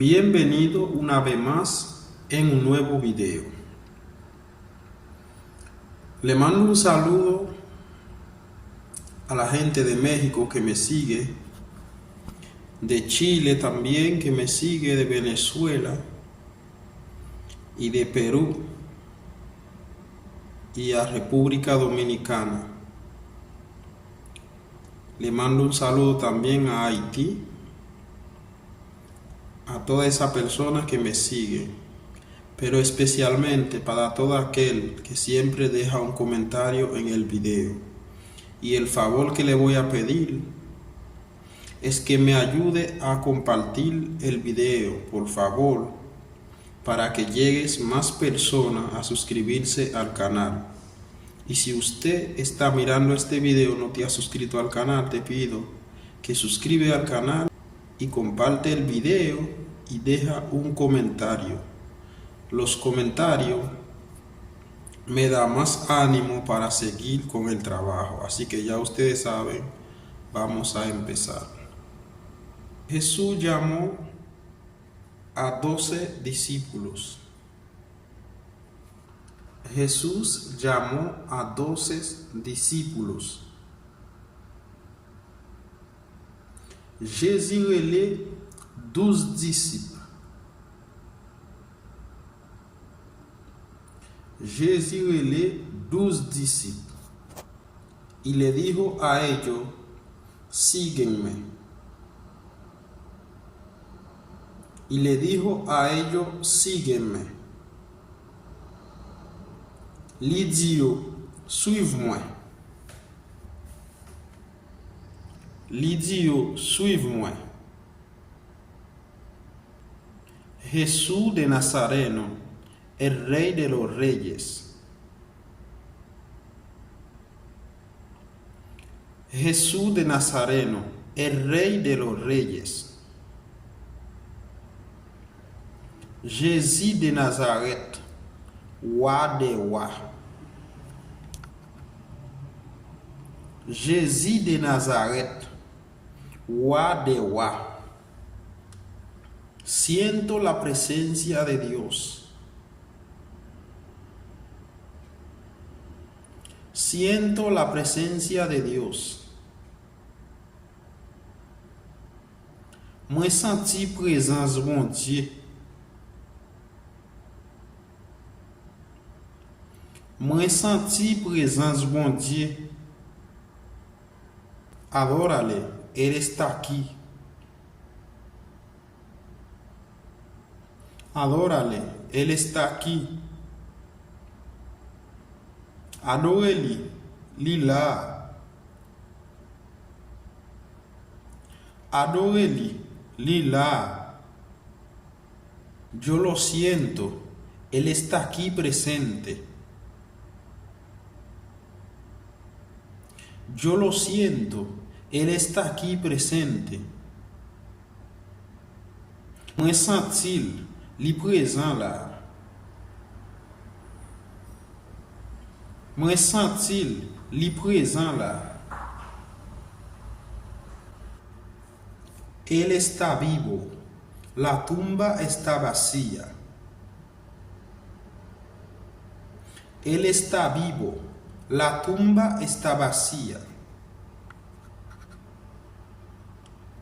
Bienvenido una vez más en un nuevo video. Le mando un saludo a la gente de México que me sigue, de Chile también que me sigue, de Venezuela y de Perú y a República Dominicana. Le mando un saludo también a Haití, a todas esas personas que me siguen, pero especialmente para todo aquel que siempre deja un comentario en el video. Y el favor que le voy a pedir es que me ayude a compartir el video, por favor, para que llegues más personas a suscribirse al canal. Y si usted está mirando este video y no te ha suscrito al canal, te pido que suscribe al canal y comparte el video y deja un comentario. Los comentarios me dan más ánimo para seguir con el trabajo. Así que ya ustedes saben, vamos a empezar. Jesús llamó a 12 discípulos. Jesús llamó a 12 discípulos. Jésus relait 12 discípulos. Jésus relait 12 discípulos. Y le dijo a ellos: síguenme. Y le dijo a ellos: síguenme. Il dit: suivez-moi. Il dit: suivez-moi. Jesús de Nazareno, el Rey de los Reyes. Jesús de Nazareno, el Rey de los Reyes. Jésus de Nazareth, roi des rois. Jésus de Nazareth, roi des rois. Siento la presencia de Dios. Siento la presencia de Dios. Moi senti présence bon Dieu. Moi senti présence bon Dieu. Adórale, Él está aquí. Adórale, Él está aquí. Adórele, lila. Adórele, lila. Yo lo siento, Él está aquí presente. Yo lo siento, Él está aquí presente. Moi senti li présent là. Moi senti li présent là. Él está vivo. La tumba está vacía. Él está vivo. La tumba está vacía.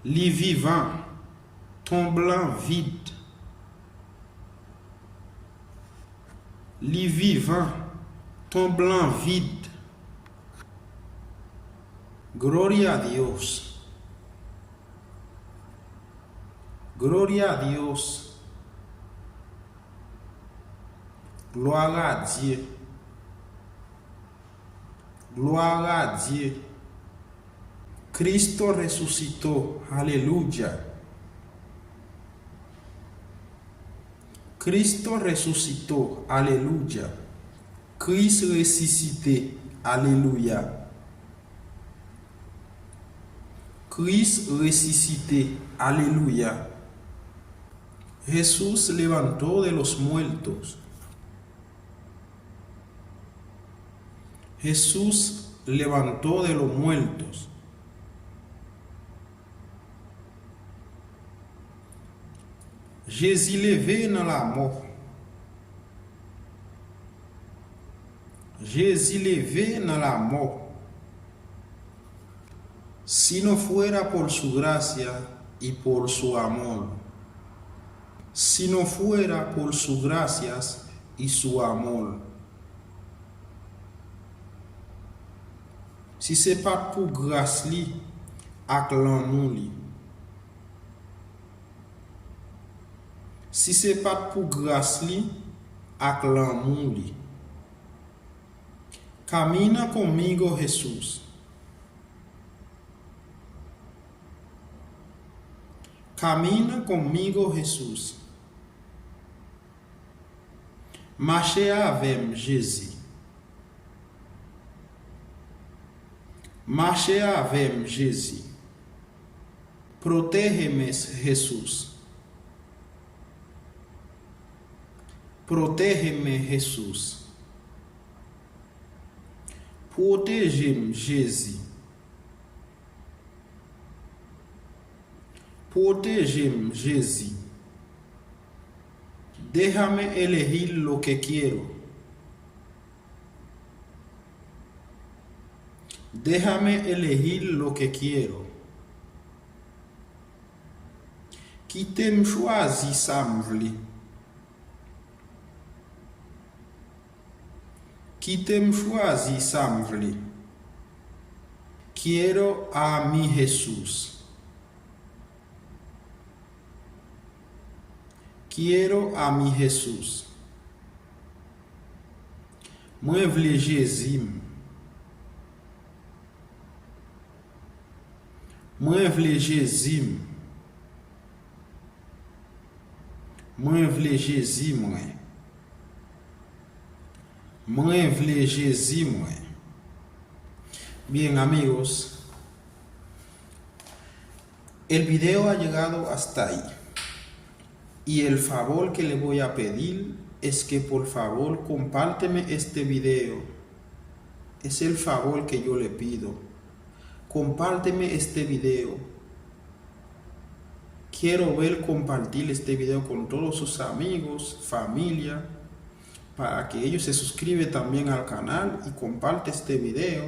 Les vivants, tombant vide. Les vivants, tombant vide. Gloria a Dios. Gloria a Dios. Gloire à Dieu. Gloire a Dieu. Cristo resucitó. Aleluya. Cristo resucitó. Aleluya. Christ ressuscité. Alléluia. Christ ressuscité. Aleluya. Jesús levantó de los muertos. Jesús levantó de los muertos. Jésus levé dans la mort. Jésus levé dans la mort. Si no fuera por su gracia y por su amor. Si no fuera por sus gracias y su amor. Si c'est pas pour grâce li ak l'amour li. Si c'est pas pour grâce li ak l'amour li. Camina conmigo, Jesús. Camina conmigo, Jesús. Marche avec Jésus. Marche avec Jésus. Protégeme, Jesús. Protégeme, Jesús. Protégeme, Jésus. Protégeme, Jésus. Déjame elegir lo que quiero. Déjame elegir lo que quiero. Qui t'aime choisi samvli. Qui t'aime choisi samvli. Quiero a mi Jesús. Quiero a mi Jesús. Moi vle Jésus. Moi vle Jésus. Moi vle Jésus moi. Moi vle Jésus moi. Bien amigos, el video ha llegado hasta ahí. Y el favor que le voy a pedir es que por favor compárteme este video. Es el favor que yo le pido. Compárteme este video. Quiero ver compartir este video con todos sus amigos, familia, para que ellos se suscriban también al canal y comparte este video.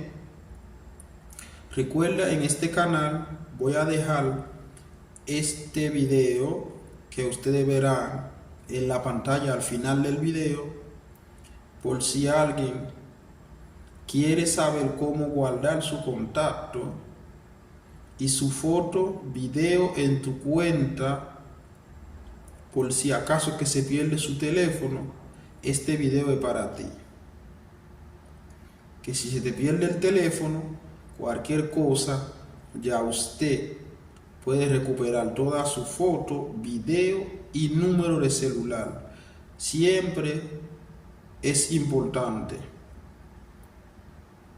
Recuerda, en este canal voy a dejar este video que ustedes verán en la pantalla al final del video, por si alguien quiere saber cómo guardar su contacto y su foto, video en tu cuenta, por si acaso que se pierde su teléfono. Este video es para ti. Que si se te pierde el teléfono, cualquier cosa, ya usted puede recuperar toda su foto, video y número de celular. Siempre es importante.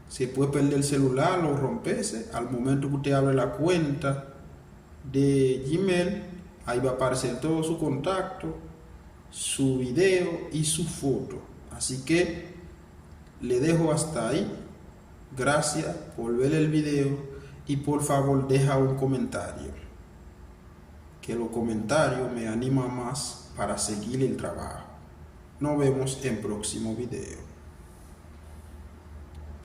Se puede perder el celular o romperse. Al momento que usted abre la cuenta de Gmail, ahí va a aparecer todo su contacto, su video y su foto. Así que le dejo hasta ahí. Gracias por ver el video. Y por favor deja un comentario, que los comentarios me animan más para seguir el trabajo. Nos vemos en próximo video.